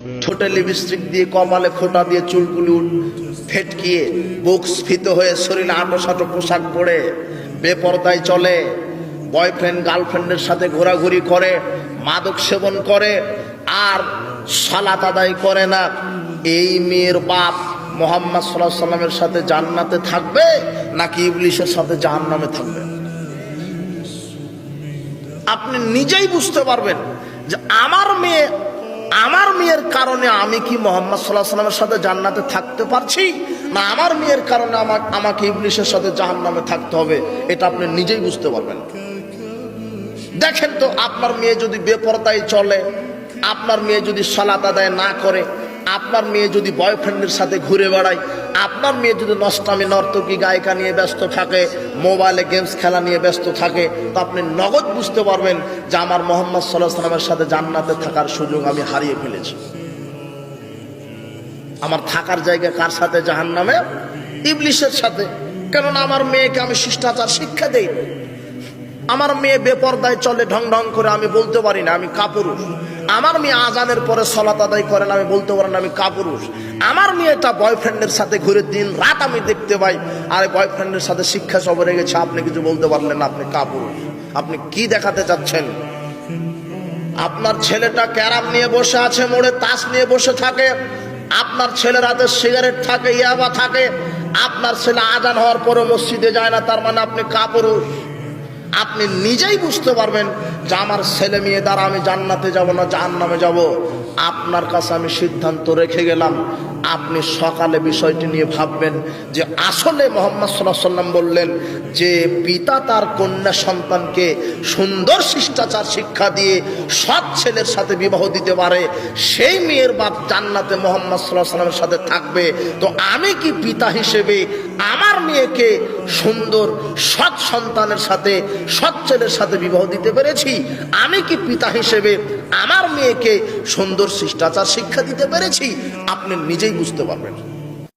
ঠোঁটে লিপস্টিক দিয়ে, কপালে ফোঁটা দিয়ে, চুলগুলি ফেটকিয়ে, বুক স্ফীত হয়ে, শরীরে আঁটো পোশাক পরে বেপরদায় চলে, বয়ফ্রেন্ড গার্লফ্রেন্ডের সাথে ঘোরাঘুরি করে, মাদক সেবন করে, আর সালাত আদায় করে না, এই মেয়ের বাপ মুহাম্মদ সাল্লাল্লাহু আলাইহি ওয়াসাল্লামের সাথে জান্নাতে থাকবে নাকি ইবলিসের সাথে জাহান্নামে থাকবে? আপনি নিজেই বুঝতে পারবেন যে আমার মেয়ের কারণে আমি কি মুহাম্মদ সাল্লাল্লাহু আলাইহি ওয়াসাল্লামের সাথে জান্নাতে থাকতে পারছি, না আমার মেয়ের কারণে আমাকে ইবলিসের সাথে জাহান্নামে থাকতে হবে। এটা আপনি নিজেই বুঝতে পারবেন। দেখেন তো, আপনার মেয়ে যদি বেপরদায় চলে, আপনার মেয়ে যদি সালাত আদায় না করে, আপনার মেয়ে যদি বয়ফ্রেন্ডের সাথে ঘুরে বেড়ায়, আপনার মেয়ে যদি নষ্টামি নর্তকী গায়িকা নিয়ে ব্যস্ত থাকে, মোবাইলে গেমস খেলা নিয়ে ব্যস্ত থাকে, তো আপনি নগদ বুঝতে পারবেন যে আমার মুহাম্মদ সাল্লাল্লাহু আলাইহি ওয়াসাল্লামের সাথে জান্নাতে থাকার সুযোগ আমি হারিয়ে ফেলেছি। আমার থাকার জায়গা কার সাথে? জাহান্নামে, ইবলিসের সাথে। কেননা আমার মেয়েকে আমি শিষ্টাচার শিক্ষা দেই। আমার মেয়ে বেপরদায় চলে ঢং ঢং করে, আমি বলতে পারি না আমি কাপুরুষ। আমার মেয়ে আজানের পরে সালাত আদায় করে না, আমি বলতে পারি না আমি কাপুরুষ। আমার মেয়েটা বয়ফ্রেন্ডের সাথে ঘুরে দিন রাত আমি দেখতে পাই, আর বয়ফ্রেন্ডের সাথে শিক্ষা সবরে গেছে, আপনি কিছু বলতে পারলেন না, আপনি কাপুরুষ। আপনি কি দেখাতে চাচ্ছেন? আপনার ছেলেটা ক্যারাম নিয়ে বসে আছে, মোড়ে তাস নিয়ে বসে থাকে, আপনার ছেলের হাতে সিগারেট থাকে, ইয়াবা থাকে, আপনার ছেলে আজান হওয়ার পরে মসজিদে যায় না, তার মানে আপনি কাপুরুষ। আপনি নিজেই বুঝতে পারবেন যে আমার ছেলে মেয়ে দ্বারা আমি জান্নাতে যাব না জাহান্নামে যাব। আপনার কাছে আমি সিদ্ধান্ত রেখে গেলাম, আপনি সকালে বিষয়টি নিয়ে ভাববেন যে আসলে মুহাম্মদ সাল্লাল্লাহু আলাইহি ওয়াসাল্লাম বললেন যে পিতা তার কন্যা সন্তানকে সুন্দর শিষ্টাচার শিক্ষা দিয়ে সৎ ছেলের সাথে বিবাহ দিতে পারে, সেই মেয়ের বাপ জান্নাতে মুহাম্মদ সাল্লাল্লাহু আলাইহি ওয়াসাল্লামের সাথে থাকবে। তো আমি কি পিতা হিসেবে আমার মেয়েকে সুন্দর সৎ সন্তানের সাথে, সৎ ছেলের সাথে বিবাহ দিতে পেরেছি? আমি কি পিতা হিসেবে আমার মেয়েকে সুন্দর শিষ্টাচার শিক্ষা দিতে পেরেছি? আপনি নিজেই বুঝতে পারবেন।